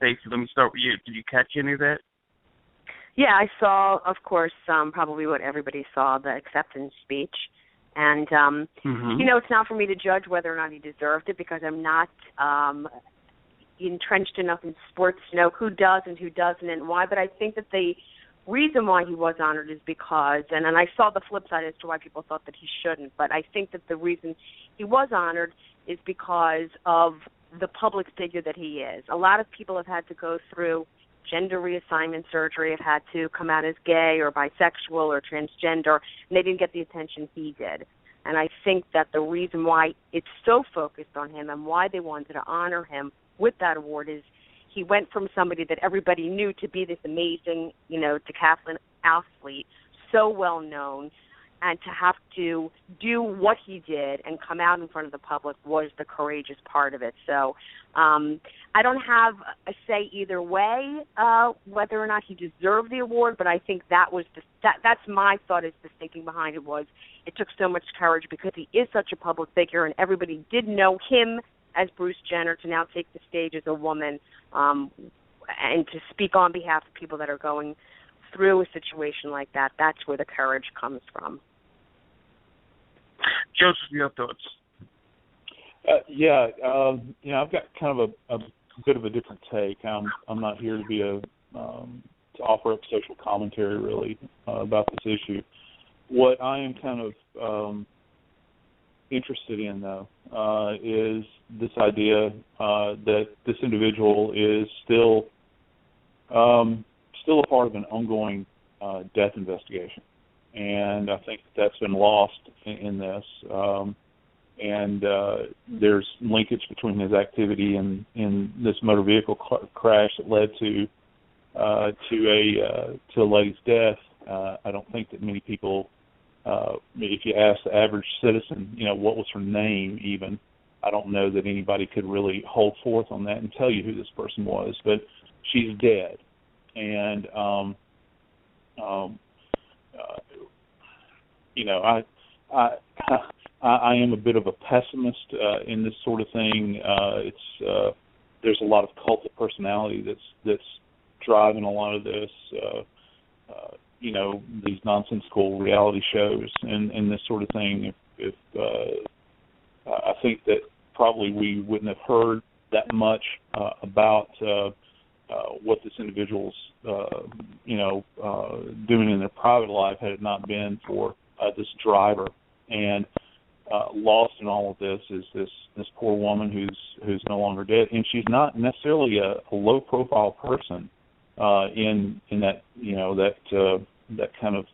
Stacey, let me start with you. Did you catch any of that? Yeah, I saw, of course, probably what everybody saw, the acceptance speech. And, it's not for me to judge whether or not he deserved it because I'm not entrenched enough in sports to know who does and who doesn't and why. But I think that the reason why he was honored is because, and I saw the flip side as to why people thought that he shouldn't, but I think that the reason he was honored is because of the public figure that he is. A lot of people have had to go through gender reassignment surgery, have had to come out as gay or bisexual or transgender, and they didn't get the attention he did. And I think that the reason why it's so focused on him and why they wanted to honor him with that award is he went from somebody that everybody knew to be this amazing, decathlon athlete, so well known, and to have to do what he did and come out in front of the public was the courageous part of it. So I don't have a say either way whether or not he deserved the award, but I think that's my thought is the thinking behind it was it took so much courage because he is such a public figure and everybody did know him as Bruce Jenner to now take the stage as a woman and to speak on behalf of people that are going through a situation like that. That's where the courage comes from. Joseph, your thoughts? I've got kind of a bit of a different take. I'm not here to be to offer up social commentary really about this issue. What I am kind of interested in though is this idea that this individual is still a part of an ongoing death investigation. And I think that's been lost in this. There's linkage between his activity and in this motor vehicle crash that led to a lady's death. I don't think that many people, if you ask the average citizen, what was her name even, I don't know that anybody could really hold forth on that and tell you who this person was. But she's dead. And I am a bit of a pessimist in this sort of thing. There's a lot of cult of personality that's driving a lot of this. These nonsensical reality shows and this sort of thing. If I think that probably we wouldn't have heard that much about what this individual's doing in their private life had it not been for this driver. And lost in all of this is this poor woman who's no longer dead, and she's not necessarily a low profile person in that that kind of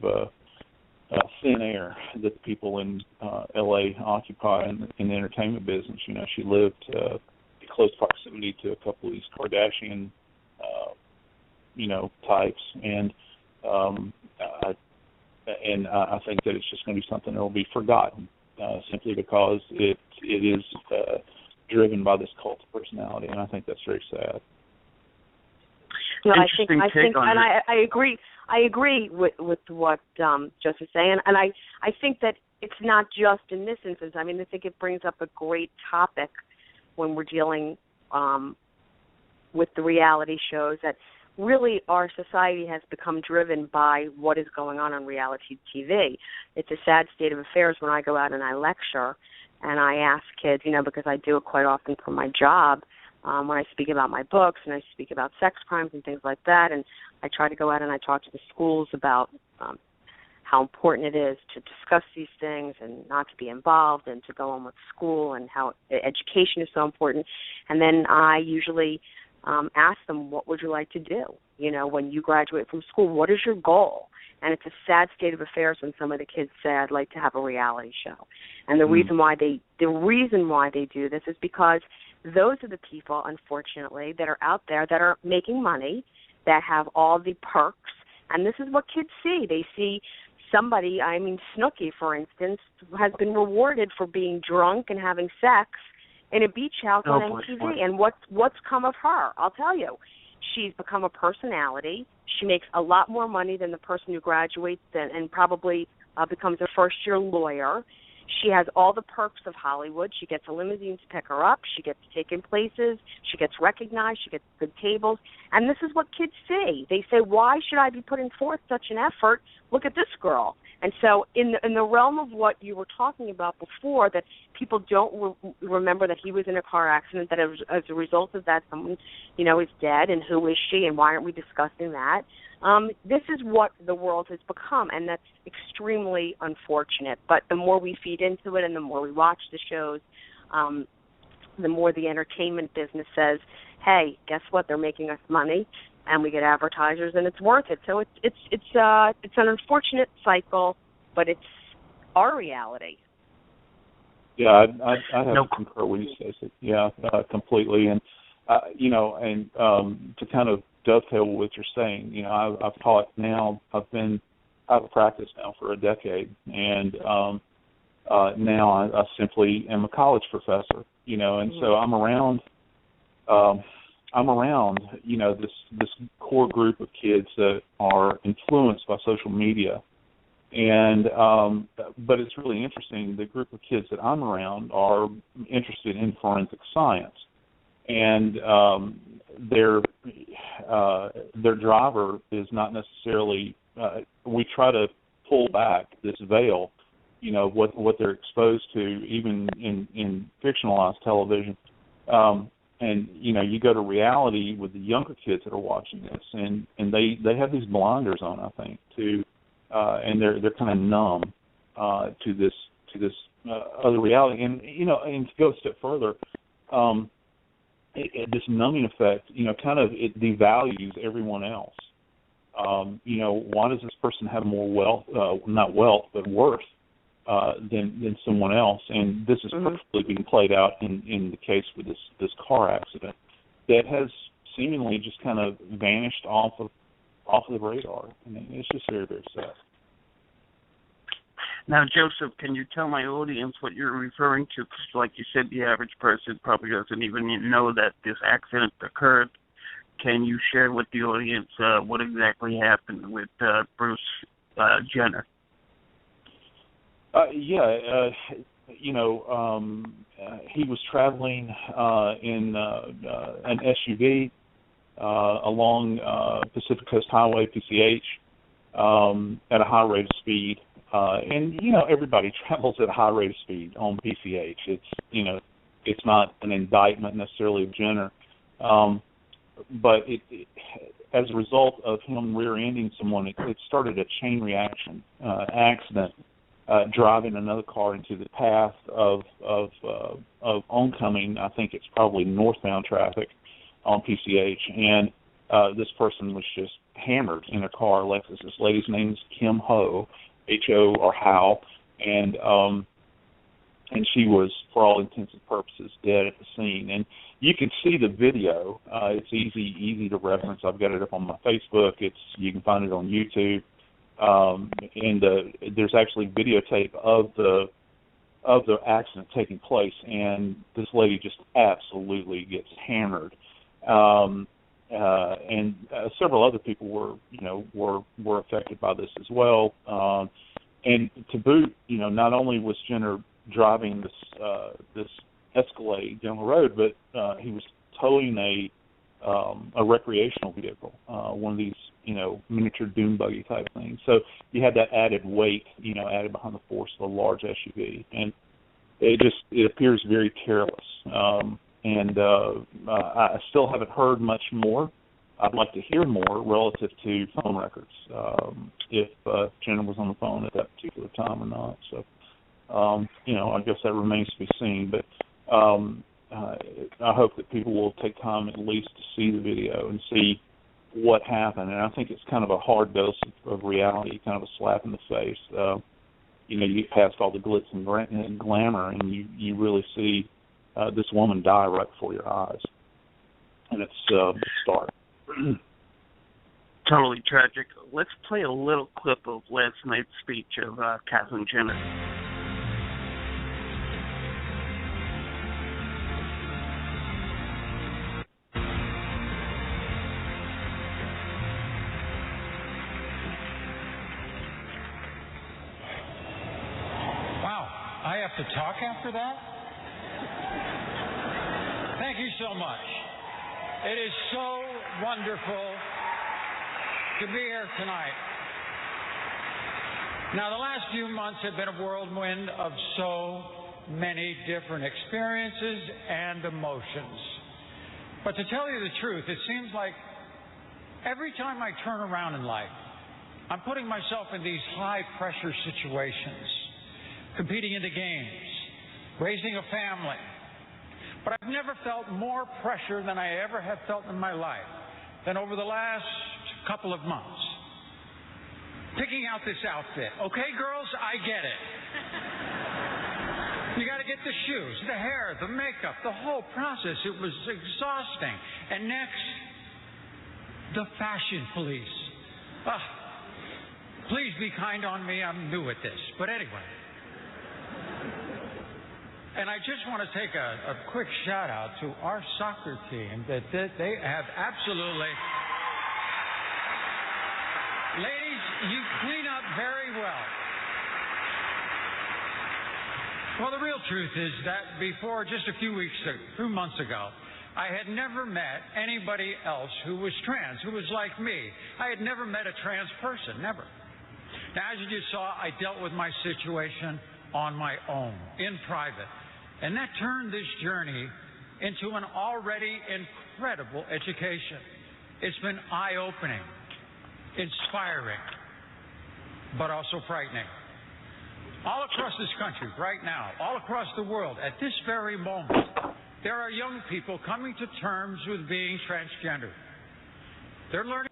thin air that the people in L.A. occupy in the entertainment business. She lived in close proximity to a couple of these Kardashian types, and I think that it's just going to be something that will be forgotten simply because it is driven by this cult of personality, and I think that's very sad. No, I think, and I agree. I agree with what Joseph is saying, and I think that it's not just in this instance. I mean, I think it brings up a great topic when we're dealing with the reality shows that really our society has become driven by what is going on reality TV. It's a sad state of affairs when I go out and I lecture and I ask kids, because I do it quite often for my job, when I speak about my books and I speak about sex crimes and things like that, and I try to go out and I talk to the schools about how important it is to discuss these things and not to be involved and to go on with school and how education is so important. And then I usually ask them, what would you like to do? When you graduate from school, what is your goal? And it's a sad state of affairs when some of the kids say, I'd like to have a reality show. And the reason why they do this is because those are the people, unfortunately, that are out there that are making money, that have all the perks. And this is what kids see. They see somebody, Snooki, for instance, has been rewarded for being drunk and having sex in a beach house on MTV. And what's come of her? I'll tell you. She's become a personality. She makes a lot more money than the person who graduates and probably becomes a first-year lawyer. She has all the perks of Hollywood. She gets a limousine to pick her up. She gets taken places. She gets recognized. She gets good tables. And this is what kids see. They say, why should I be putting forth such an effort? Look at this girl. And so in the realm of what you were talking about before, that people don't remember that he was in a car accident, that as a result of that someone, is dead, and who is she, and why aren't we discussing that? This is what the world has become, and that's extremely unfortunate. But the more we feed into it and the more we watch the shows, the more the entertainment business says, hey, guess what? They're making us money, and we get advertisers, and it's worth it. So it's an unfortunate cycle, but it's our reality. Yeah, I have to concur with you, Stacey. Yeah, completely. And to kind of dovetail with what you're saying, I've taught now. I've practiced now for a decade, and now I simply am a college professor. And so I'm around. This core group of kids that are influenced by social media, and but it's really interesting. The group of kids that I'm around are interested in forensic science, and their driver is not necessarily. We try to pull back this veil, what they're exposed to, even in fictionalized television. And you go to reality with the younger kids that are watching this, and they have these blinders on, I think, and they're kind of numb to this other reality. And and to go a step further, this numbing effect, kind of it devalues everyone else. Why does this person have more wealth, not wealth, but worth than someone else? And this is perfectly being played out in the case with this car accident that has seemingly just kind of vanished off of the radar. I mean, it's just very, very sad. Now, Joseph, can you tell my audience what you're referring to? Because, like you said, the average person probably doesn't even know that this accident occurred. Can you share with the audience what exactly happened with Bruce Jenner? He was traveling in an SUV along Pacific Coast Highway, PCH, at a high rate of speed. And everybody travels at a high rate of speed on PCH. It's not an indictment necessarily of Jenner, but it as a result of him rear-ending someone, it started a chain reaction accident, driving another car into the path of oncoming. I think it's probably northbound traffic on PCH, and this person was just hammered in a car. Lexus. This lady's name is Kim Ho, H-O or Howe, and she was, for all intents and purposes, dead at the scene. And you can see the video. It's easy to reference. I've got it up on my Facebook. You can find it on YouTube. And there's actually videotape of the accident taking place, and this lady just absolutely gets hammered. And several other people were affected by this as well. And to boot, not only was Jenner driving this Escalade down the road, but he was towing a recreational vehicle, one of these miniature dune buggy type things. So you had that added weight, added behind the force of a large SUV, and it appears very careless. And I still haven't heard much more. I'd like to hear more relative to phone records, if Jenner was on the phone at that particular time or not. So, I guess that remains to be seen. But I hope that people will take time at least to see the video and see what happened. And I think it's kind of a hard dose of reality, kind of a slap in the face. You passed all the glitz and glamour, and you really see this woman die right before your eyes. And it's stark. Totally tragic. Let's play a little clip of last night's speech of Caitlyn Jenner. Wow, I have to talk after that? Thank you so much. It is so wonderful to be here tonight. Now, the last few months have been a whirlwind of so many different experiences and emotions. But to tell you the truth, it seems like every time I turn around in life, I'm putting myself in these high-pressure situations, competing in the games, raising a family. But I've never felt more pressure than I ever have felt in my life than over the last couple of months. Picking out this outfit. Okay, girls, I get it. You got to get the shoes, the hair, the makeup, the whole process. It was exhausting. And next, the fashion police. Please be kind on me. I'm new at this. But anyway. And I just want to take a quick shout out to our soccer team that they have absolutely... Ladies, you clean up very well. Well, the real truth is that before, just a few months ago, I had never met anybody else who was trans, who was like me. I had never met a trans person, never. Now, as you just saw, I dealt with my situation on my own, in private. And that turned this journey into an already incredible education. It's been eye-opening, inspiring, but also frightening. All across this country, right now, all across the world, at this very moment, there are young people coming to terms with being transgender. They're learning